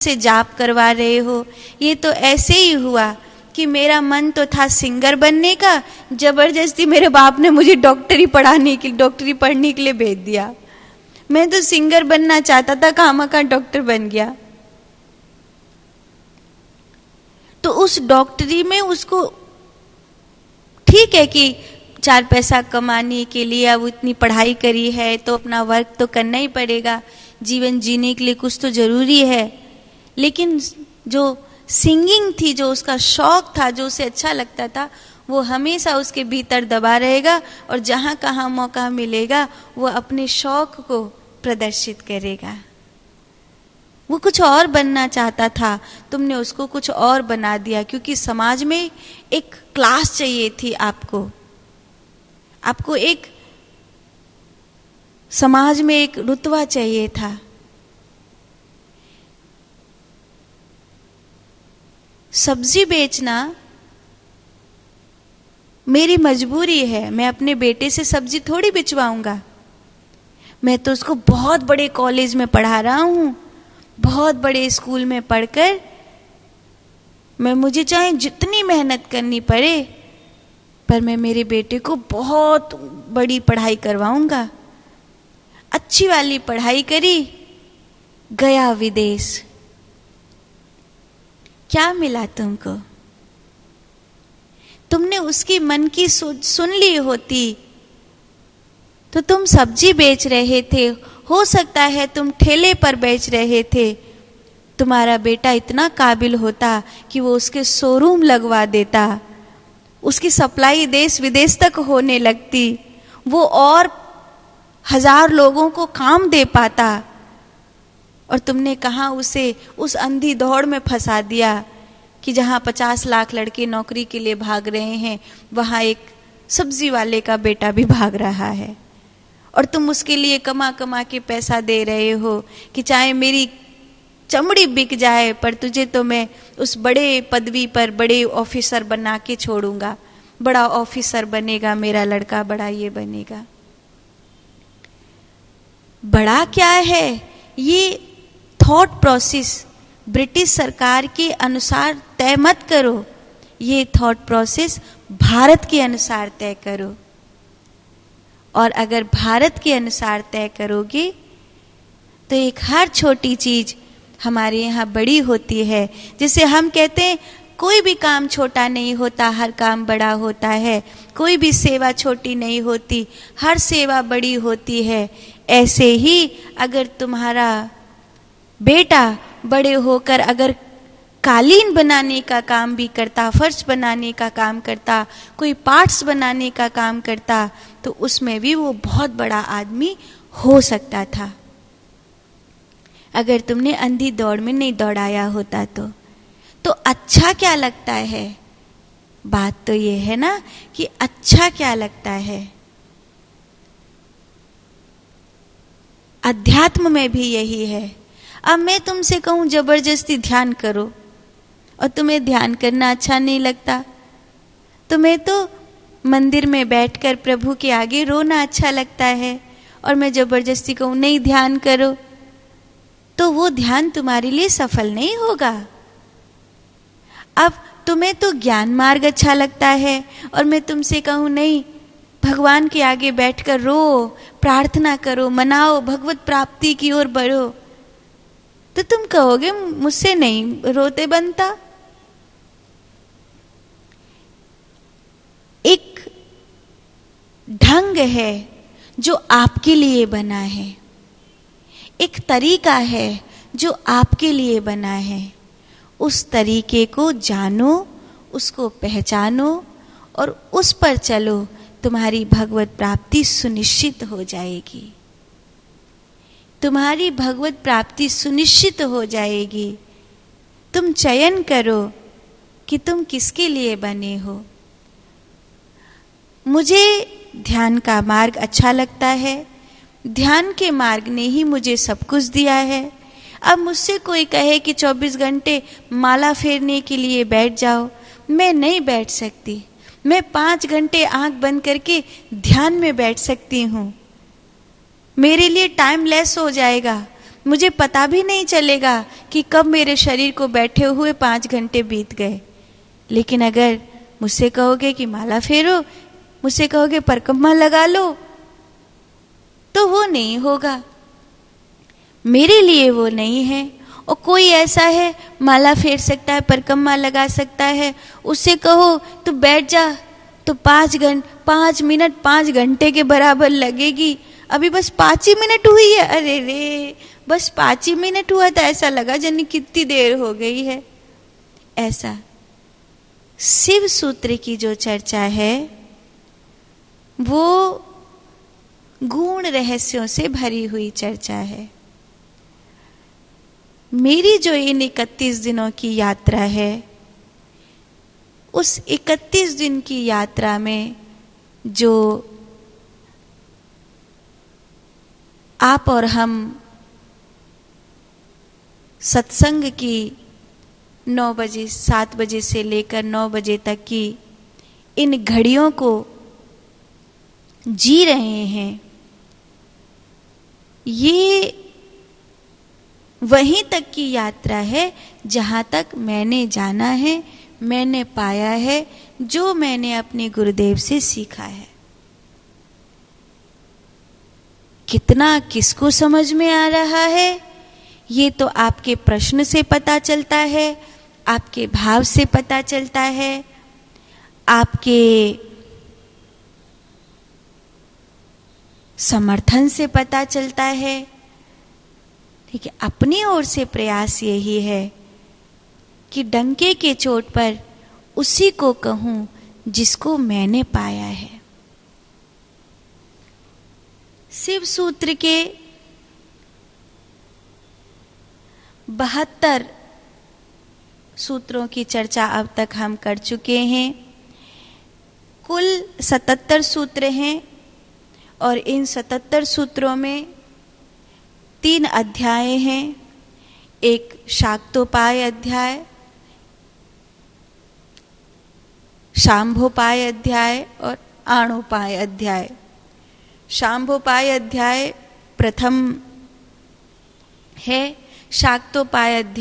से जाप करवा रहे हो। ये तो ऐसे ही हुआ कि मेरा मन तो था सिंगर बनने का, जबरदस्ती मेरे बाप ने मुझे डॉक्टरी पढ़ने के लिए भेज दिया। मैं तो सिंगर बनना चाहता था, खामखा डॉक्टर बन गया। तो उस डॉक्टरी में उसको ठीक है कि 4 पैसा कमाने के लिए अब इतनी पढ़ाई करी है तो अपना वर्क तो करना ही पड़ेगा, जीवन जीने के लिए कुछ तो जरूरी है। लेकिन जो सिंगिंग थी, जो उसका शौक था, जो उसे अच्छा लगता था, वो हमेशा उसके भीतर दबा रहेगा और जहाँ कहाँ मौका मिलेगा वो अपने शौक को प्रदर्शित करेगा। वो कुछ और बनना चाहता था, तुमने उसको कुछ और बना दिया, क्योंकि समाज में एक क्लास चाहिए थी आपको एक समाज में एक रुतबा चाहिए था। सब्जी बेचना मेरी मजबूरी है, मैं अपने बेटे से सब्जी थोड़ी बिचवाऊंगा। मैं तो उसको बहुत बड़े कॉलेज में पढ़ा रहा हूं, बहुत बड़े स्कूल में पढ़कर मुझे चाहे जितनी मेहनत करनी पड़े, पर मैं मेरे बेटे को बहुत बड़ी पढ़ाई करवाऊंगा। अच्छी वाली पढ़ाई करी, गया विदेश। क्या मिला तुमको? तुमने उसकी मन की सुन ली होती तो तुम सब्जी बेच रहे थे, हो सकता है तुम ठेले पर बेच रहे थे। तुम्हारा बेटा इतना काबिल होता कि वो उसके शोरूम लगवा देता, उसकी सप्लाई देश विदेश तक होने लगती, वो और 1000 लोगों को काम दे पाता। और तुमने कहाँ उसे उस अंधी दौड़ में फंसा दिया कि जहाँ 50 लाख लड़के नौकरी के लिए भाग रहे हैं, वहाँ एक सब्जी वाले का बेटा भी भाग रहा है। और तुम उसके लिए कमा कमा के पैसा दे रहे हो कि चाहे मेरी चमड़ी बिक जाए, पर तुझे तो मैं उस बड़े पदवी पर बड़े ऑफिसर बना के छोड़ूंगा। बड़ा ऑफिसर बनेगा मेरा लड़का, बड़ा ये बनेगा। बड़ा क्या है? ये थॉट प्रोसेस ब्रिटिश सरकार के अनुसार तय मत करो, ये थॉट प्रोसेस भारत के अनुसार तय करो। और अगर भारत के अनुसार तय करोगे तो एक हर छोटी चीज हमारे यहाँ बड़ी होती है। जैसे हम कहते हैं कोई भी काम छोटा नहीं होता, हर काम बड़ा होता है। कोई भी सेवा छोटी नहीं होती, हर सेवा बड़ी होती है। ऐसे ही अगर तुम्हारा बेटा बड़े होकर अगर कालीन बनाने का काम भी करता, फर्श बनाने का काम करता, कोई पार्ट्स बनाने का काम करता, तो उसमें भी वो बहुत बड़ा आदमी हो सकता था, अगर तुमने अंधी दौड़ में नहीं दौड़ाया होता तो अच्छा क्या लगता है? बात तो ये है ना कि अच्छा क्या लगता है। अध्यात्म में भी यही है। अब मैं तुमसे कहूं जबरदस्ती ध्यान करो और तुम्हें ध्यान करना अच्छा नहीं लगता, तुम्हें तो मंदिर में बैठकर प्रभु के आगे रोना अच्छा लगता है, और मैं जबरदस्ती कहूं नहीं ध्यान करो, तो वो ध्यान तुम्हारे लिए सफल नहीं होगा। अब तुम्हें तो ज्ञान मार्ग अच्छा लगता है और मैं तुमसे कहूं नहीं, भगवान के आगे बैठकर रो, प्रार्थना करो, मनाओ, भगवत प्राप्ति की ओर बढ़ो, तो तुम कहोगे मुझसे नहीं रोते बनता। एक ढंग है जो आपके लिए बना है, एक तरीका है जो आपके लिए बना है। उस तरीके को जानो, उसको पहचानो और उस पर चलो, तुम्हारी भगवत प्राप्ति सुनिश्चित हो जाएगी। तुम्हारी भगवत प्राप्ति सुनिश्चित हो जाएगी। तुम चयन करो कि तुम किसके लिए बने हो। मुझे ध्यान का मार्ग अच्छा लगता है, ध्यान के मार्ग ने ही मुझे सब कुछ दिया है। अब मुझसे कोई कहे कि 24 घंटे माला फेरने के लिए बैठ जाओ, मैं नहीं बैठ सकती। मैं 5 घंटे आंख बंद करके ध्यान में बैठ सकती हूँ, मेरे लिए टाइम लेस हो जाएगा। मुझे पता भी नहीं चलेगा कि कब मेरे शरीर को बैठे हुए 5 घंटे बीत गए। लेकिन अगर मुझसे कहोगे कि माला फेरो, मुझसे कहोगे परिक्रमा लगा लो, तो वो नहीं होगा, मेरे लिए वो नहीं है। और कोई ऐसा है माला फेर सकता है, परिक्रमा लगा सकता है, उससे कहो तो बैठ जा, तो 5 मिनट 5 घंटे के बराबर लगेगी। अभी बस 5 ही मिनट हुई है, अरे रे बस 5 ही मिनट हुआ था, ऐसा लगा जन्नी कितनी देर हो गई है। ऐसा शिव सूत्र की जो चर्चा है वो गूढ़ रहस्यों से भरी हुई चर्चा है। मेरी जो इन 31 दिनों की यात्रा है, उस 31 दिन की यात्रा में जो आप और हम सत्संग की 9 बजे 7 बजे से लेकर 9 बजे तक की इन घड़ियों को जी रहे हैं, ये वहीं तक की यात्रा है जहाँ तक मैंने जाना है, मैंने पाया है, जो मैंने अपने गुरुदेव से सीखा है। कितना किसको समझ में आ रहा है ये तो आपके प्रश्न से पता चलता है, आपके भाव से पता चलता है, आपके समर्थन से पता चलता है। ठीक है, अपनी ओर से प्रयास यही है कि डंके के चोट पर उसी को कहूं जिसको मैंने पाया है। शिव सूत्र के 72 सूत्रों की चर्चा अब तक हम कर चुके हैं। कुल 77 सूत्र हैं और इन 77 सूत्रों में 3 अध्याय हैं। एक शाक्तोपाय अध्याय, शांभोपाय अध्याय और आणोपाय अध्याय। शांभोपाय अध्याय प्रथम है, शाक्तोपाय अध्याय